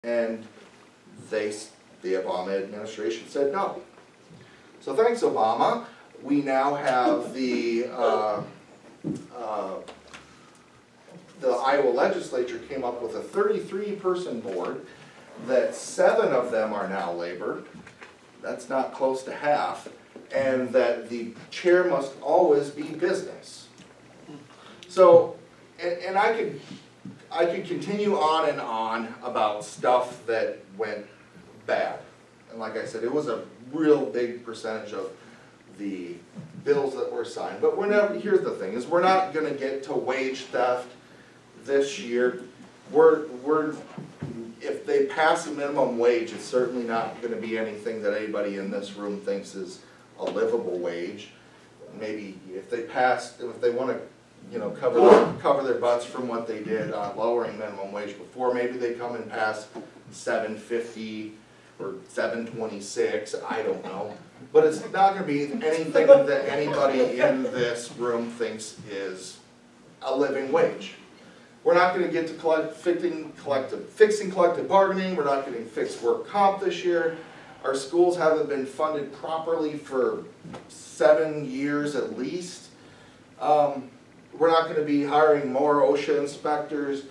And the Obama administration said no. So thanks, Obama. We now have the Iowa Legislature came up with a 33-person board, that 7 of them are now labor. That's not close to half. And that the chair must always be business. So, and I could continue on and on about stuff that went bad. And like I said, it was a real big percentage of the bills that were signed. But we're never, here's the thing, is we're not going to get to wage theft this year. If they pass a minimum wage, it's certainly not going to be anything that anybody in this room thinks is a livable wage. Maybe if they want to, cover their butts from what they did on lowering minimum wage before, maybe they come and pass $7.50 or $7.26. I don't know, but it's not going to be anything that anybody in this room thinks is a living wage. We're not going to get to fixing collective bargaining. We're not getting fixed work comp this year. Our schools haven't been funded properly for 7 years at least. We're not going to be hiring more OSHA inspectors,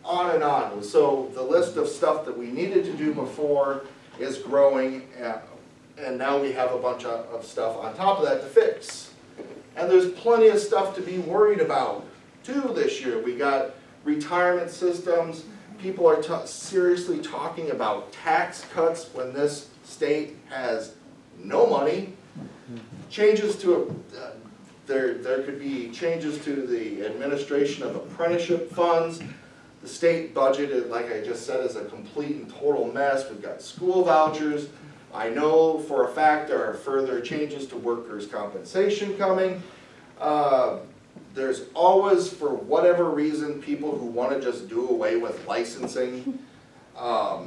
on and on. So the list of stuff that we needed to do before is growing, and now we have a bunch of stuff on top of that to fix. And there's plenty of stuff to be worried about too this year. We got retirement systems. People are seriously talking about tax cuts when this state has no money. Changes to there could be changes to the administration of apprenticeship funds. The state budget, like I just said, is a complete and total mess. We've got school vouchers. I know for a fact there are further changes to workers' compensation coming. There's always, for whatever reason, people who want to just do away with licensing. I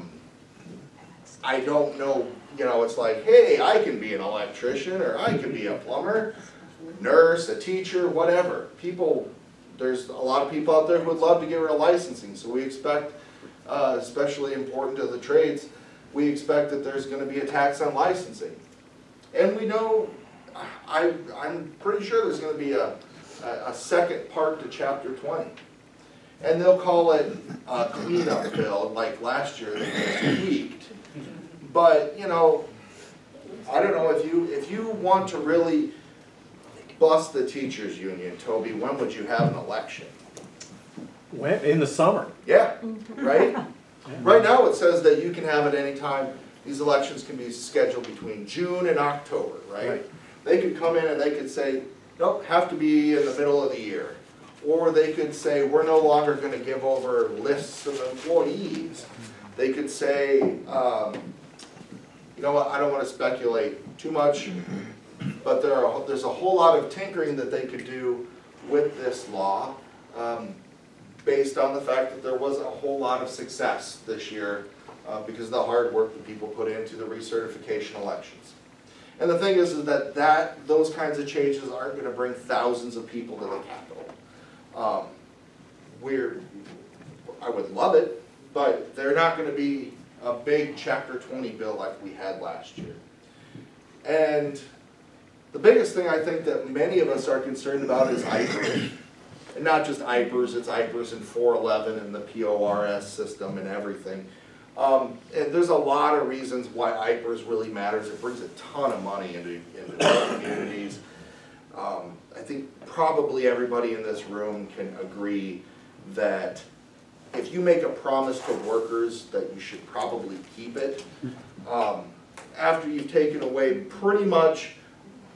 don't know, it's like, hey, I can be an electrician, or I can be a plumber, nurse, a teacher, whatever. There's a lot of people out there who would love to get rid of licensing, so we expect, especially important to the trades, we expect that there's going to be a tax on licensing. And we know, I'm pretty sure there's going to be a second part to Chapter 20. And they'll call it a cleanup bill, like last year they just tweaked. But, I don't know, if you want to really bust the teachers union, Toby, when would you have an election? When? In the summer. Yeah, right? Yeah. Right now it says that you can have it any time. These elections can be scheduled between June and October, right? They could come in and they could say, nope, have to be in the middle of the year. Or they could say, we're no longer going to give over lists of employees. They could say, you know what, I don't want to speculate too much, but there's a whole lot of tinkering that they could do with this law based on the fact that there wasn't a whole lot of success this year because of the hard work that people put into the recertification elections. And the thing is that those kinds of changes aren't going to bring thousands of people to the Capitol. I would love it, but they're not going to be a big Chapter 20 bill like we had last year. And the biggest thing I think that many of us are concerned about is IPERS. And not just IPERS, it's IPERS and 411 and the PORS system and everything. And there's a lot of reasons why IPERS really matters. It brings a ton of money into the communities. I think probably everybody in this room can agree that if you make a promise to workers that you should probably keep it. After you've taken away pretty much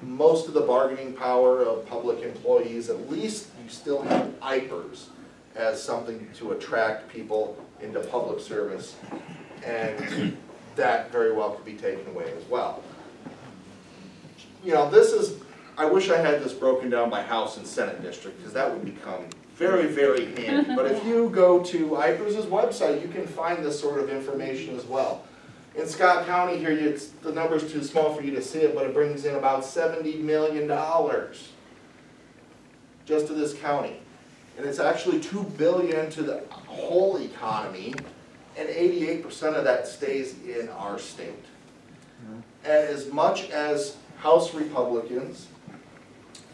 most of the bargaining power of public employees, at least you still have IPERS as something to attract people into public service, and that very well could be taken away as well. I wish I had this broken down by House and Senate district, because that would become very, very handy. But if you go to IPERS' website, you can find this sort of information as well. In Scott County here, the number's too small for you to see it, but it brings in about $70 million just to this county. And it's actually $2 billion to the whole economy, and 88% of that stays in our state. And as much as House Republicans,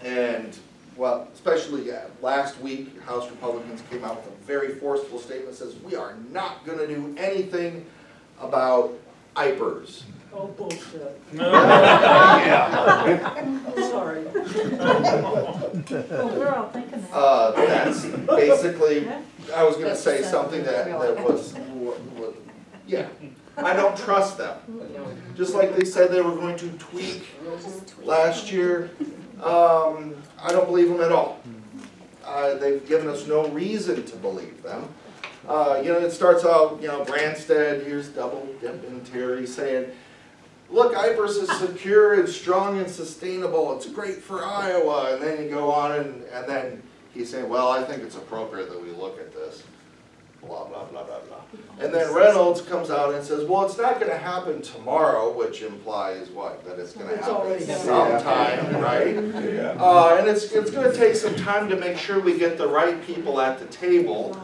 and well, especially last week, House Republicans came out with a very forceful statement that says, we are not going to do anything about IPERS. Oh, bullshit. Yeah. Sorry. Well, we're all thinking that. That's basically, I was going to say something that was, yeah. I don't trust them. Just like they said they were going to tweak last year, I don't believe them at all. They've given us no reason to believe them. You know, it starts out, you know, Branstad, here's double dipping Terry saying, look, IPERS is secure and strong and sustainable, it's great for Iowa. And then you go on and then he's saying, well, I think it's appropriate that we look at this. Blah, blah, blah, blah, blah. And then Reynolds comes out and says, well, it's not going to happen tomorrow, which implies what? That it's going to happen sometime, right? Yeah. And it's going to take some time to make sure we get the right people at the table,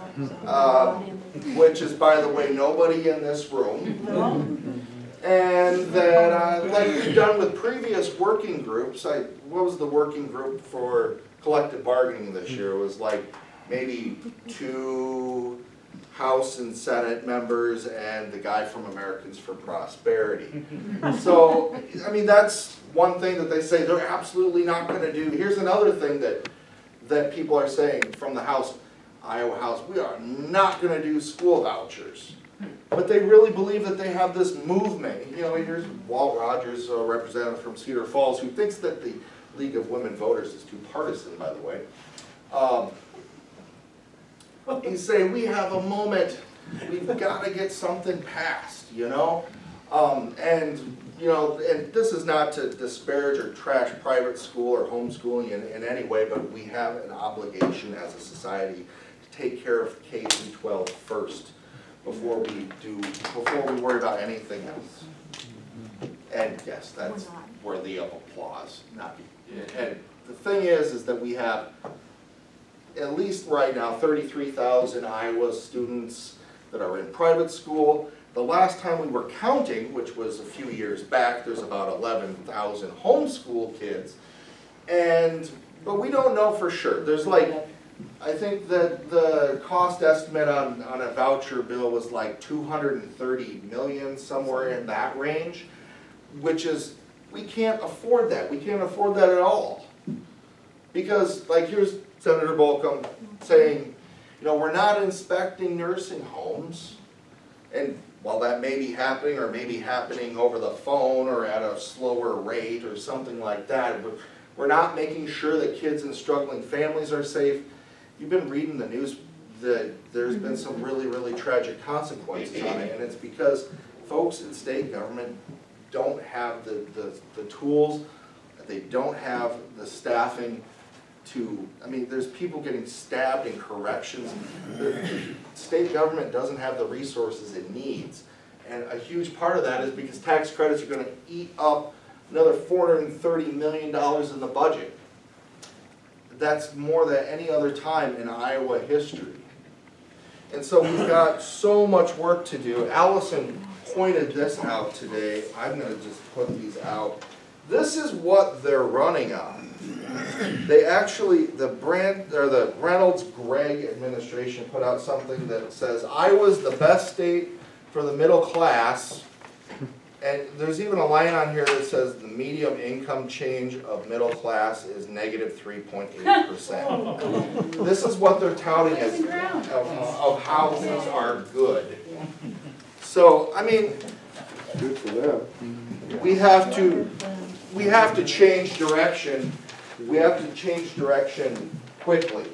which is, by the way, nobody in this room. And then, like we've done with previous working groups, what was the working group for collective bargaining this year? It was like maybe 2 House and Senate members and the guy from Americans for Prosperity. So, I mean, that's one thing that they say they're absolutely not going to do. Here's another thing that people are saying from the House, Iowa House, we are not going to do school vouchers. But they really believe that they have this movement. You know, here's Walt Rogers, a representative from Cedar Falls, who thinks that the League of Women Voters is too partisan, by the way. He's saying, we have a moment, we've got to get something passed, you know? And, you know, and this is not to disparage or trash private school or homeschooling in any way, but we have an obligation as a society to take care of K through 12 first before we worry about anything else. And yes, that's worthy of applause. And the thing is that we have, at least right now, 33,000 Iowa students that are in private school. The last time we were counting, which was a few years back, there's about 11,000 homeschool kids. But we don't know for sure. There's like, I think that the cost estimate on a voucher bill was like 230 million, somewhere in that range, which is, we can't afford that. We can't afford that at all. Because, like, here's Senator Bolcom saying, you know, we're not inspecting nursing homes, and while that may be happening, or may be happening over the phone or at a slower rate or something like that, but we're not making sure that kids in struggling families are safe. You've been reading the news that there's been some really, really tragic consequences on it, and it's because folks in state government don't have the tools, they don't have the staffing to, I mean, there's people getting stabbed in corrections. The state government doesn't have the resources it needs. And a huge part of that is because tax credits are going to eat up another $430 million in the budget. That's more than any other time in Iowa history. And so we've got so much work to do. Allison pointed this out today. I'm going to just put these out. This is what they're running on. They actually, the Reynolds-Gregg administration put out something that says Iowa's the best state for the middle class, and there's even a line on here that says the median income change of middle class is negative 3.8%. This is what they're touting as of how things are good. So, I mean, good for them. We have to change direction. We have to change direction quickly.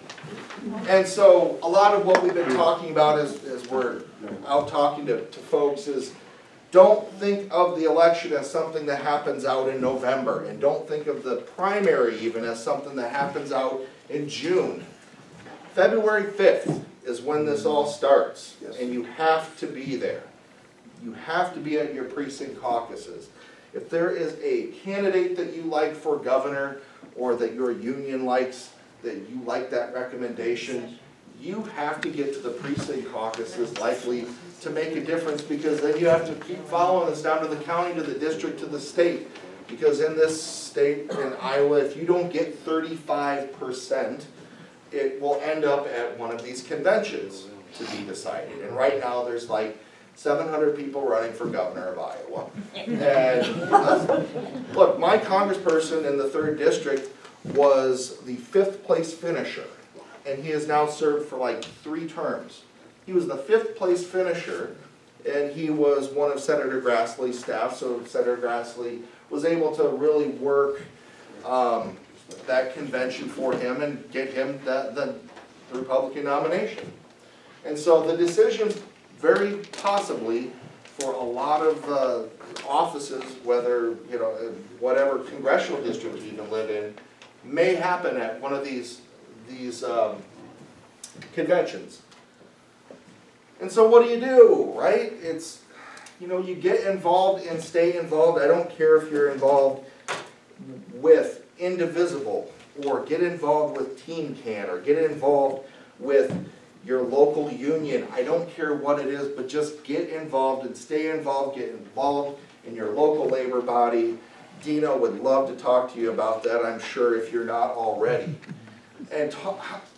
And so a lot of what we've been talking about as we're out talking to folks is, don't think of the election as something that happens out in November, and don't think of the primary even as something that happens out in June. February 5th is when this all starts, and you have to be there. You have to be at your precinct caucuses. If there is a candidate that you like for governor, or that your union likes, that you like that recommendation, you have to get to the precinct caucuses likely to make a difference, because then you have to keep following this down to the county, to the district, to the state. Because in this state, in Iowa, if you don't get 35%, it will end up at one of these conventions to be decided. And right now, there's like 700 people running for governor of Iowa. And look, my congressperson in the 3rd district was the 5th place finisher. And he has now served for like 3 terms. He was the 5th place finisher, and he was one of Senator Grassley's staff, so Senator Grassley was able to really work that convention for him and get him the Republican nomination. And so the decision, very possibly, for a lot of offices, whether, you know, whatever congressional district you even live in, may happen at one of these conventions. And so what do, right? It's, you know, you get involved and stay involved. I don't care if you're involved with Indivisible, or get involved with Team Can, or get involved with your local union. I don't care what it is, but just get involved and stay involved. Get involved in your local labor body. Dino would love to talk to you about that, I'm sure, if you're not already. And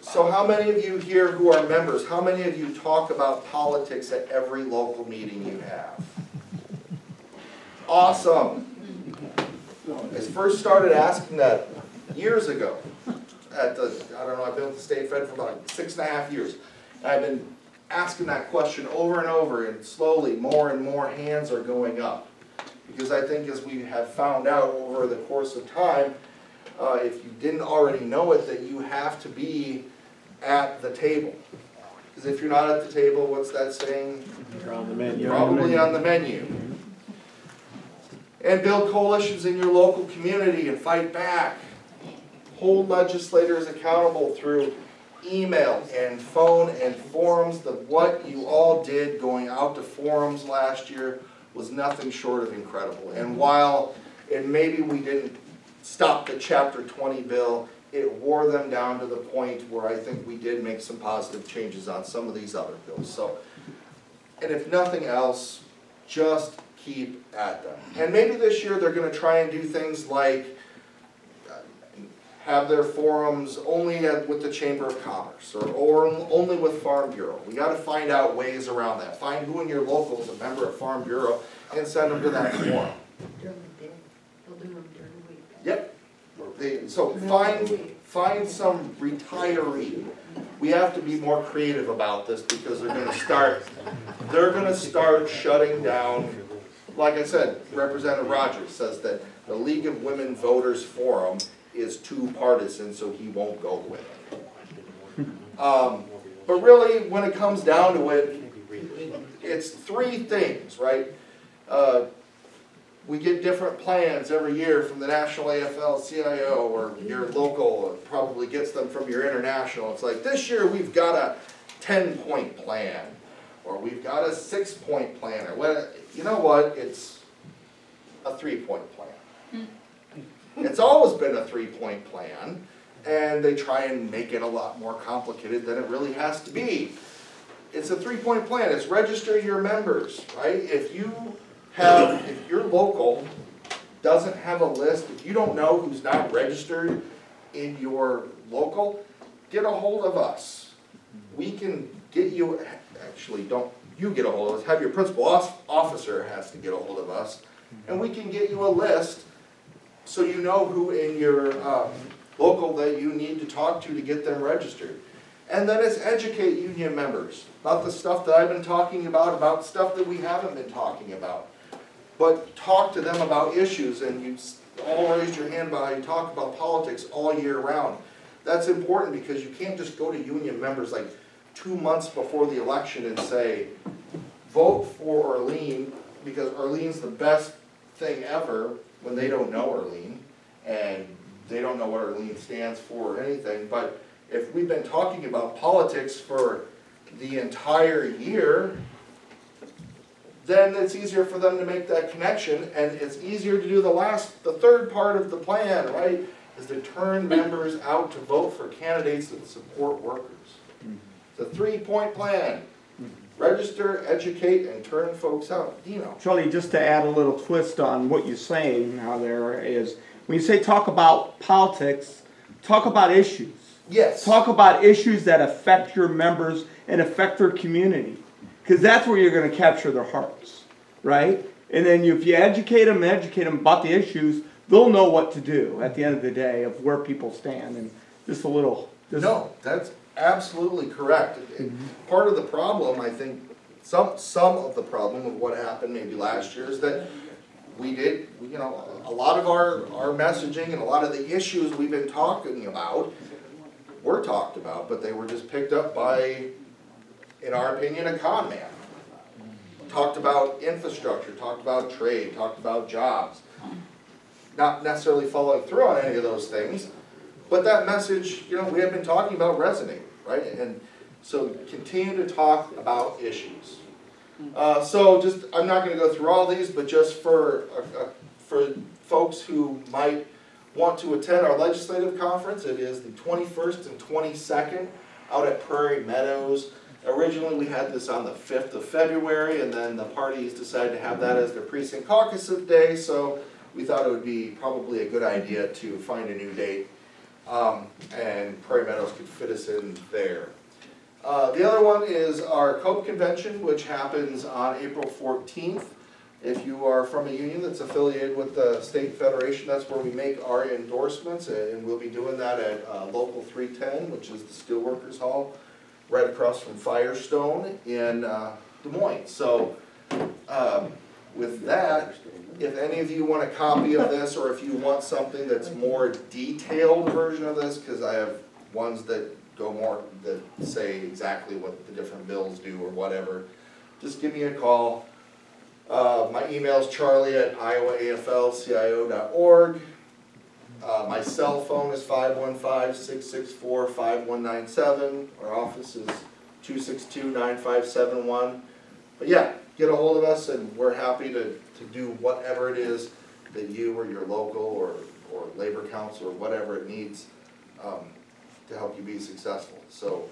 so how many of you here who are members, how many of you talk about politics at every local meeting you have? Awesome. I first started asking that years ago. I don't know, I've been with the state fed for about 6.5 years. And I've been asking that question over and over, and slowly more and more hands are going up. Because I think, as we have found out over the course of time, if you didn't already know it, that you have to be at the table. Because if you're not at the table, what's that saying? You're on the menu. Probably on the menu. And build coalitions in your local community and fight back. Hold legislators accountable through email and phone and forums. What you all did going out to forums last year was nothing short of incredible. And while maybe we didn't stop the Chapter 20 bill, it wore them down to the point where I think we did make some positive changes on some of these other bills. So, and if nothing else, just keep at them. And maybe this year they're going to try and do things like have their forums only with the Chamber of Commerce, or only with Farm Bureau. We got to find out ways around that. Find who in your local is a member of Farm Bureau and send them to that forum. During the day. They'll do them during the week. Yep. So find some retiree. We have to be more creative about this, because they're going to start shutting down. Like I said, Representative Rogers says that the League of Women Voters Forum is too partisan, so he won't go with it. But really, when it comes down to it, it's 3 things, right? We get different plans every year from the National AFL-CIO, or your local probably gets them from your international. It's like, this year we've got a 10-point plan, or we've got a 6-point plan, or what? You know what? It's a 3-point plan. It's always been a 3-point plan, and they try and make it a lot more complicated than it really has to be. It's a 3-point plan. It's register your members, right? If your local doesn't have a list, if you don't know who's not registered in your local, get a hold of us. We can get you, actually don't you get a hold of us, have your principal officer has to get a hold of us, and we can get you a list so you know who in your local that you need to talk to get them registered. And then it's educate union members about the stuff that I've been talking about stuff that we haven't been talking about. But talk to them about issues, and you all raised your hand about how you talk about politics all year round. That's important, because you can't just go to union members like 2 months before the election and say, vote for Arlene, because Arlene's the best thing ever, when they don't know Arlene, and they don't know what Arlene stands for or anything. But if we've been talking about politics for the entire year, then it's easier for them to make that connection, and it's easier to do the third part of the plan, right, is to turn members out to vote for candidates that support workers. It's a 3-point plan. register, educate, and turn folks out. Dino. Charlie, just to add a little twist on what you're saying now there is, when you say talk about politics, talk about issues. Yes. Talk about issues that affect your members and affect their community. Because that's where you're going to capture their hearts, right? And then if you educate them about the issues, they'll know what to do at the end of the day of where people stand. And just a little... No, that's absolutely correct. Part of the problem, I think, some of the problem of what happened maybe last year is that we did, you know, a lot of our messaging and a lot of the issues we've been talking about were talked about, but they were just picked up by, in our opinion, a con man. Talked about infrastructure, talked about trade, talked about jobs. Not necessarily following through on any of those things, but that message, you know, we have been talking about resonating, right? And so continue to talk about issues. So just, I'm not going to go through all these, but just for folks who might want to attend our legislative conference, it is the 21st and 22nd out at Prairie Meadows. Originally we had this on the 5th of February, and then the parties decided to have that as their precinct caucus day, so we thought it would be probably a good idea to find a new date, and Prairie Meadows could fit us in there. The other one is our COPE convention, which happens on April 14th. If you are from a union that's affiliated with the state federation, that's where we make our endorsements, and we'll be doing that at Local 310, which is the Steelworkers Hall, right across from Firestone in Des Moines. So with that, if any of you want a copy of this, or if you want something that's more detailed version of this, because I have ones that go more, that say exactly what the different bills do or whatever, just give me a call. My email is charlie@iowaaflcio.org. My cell phone is 515-664-5197. Our office is 262-9571. But yeah, get a hold of us, and we're happy to do whatever it is that you or your local or labor council or whatever it needs to help you be successful. So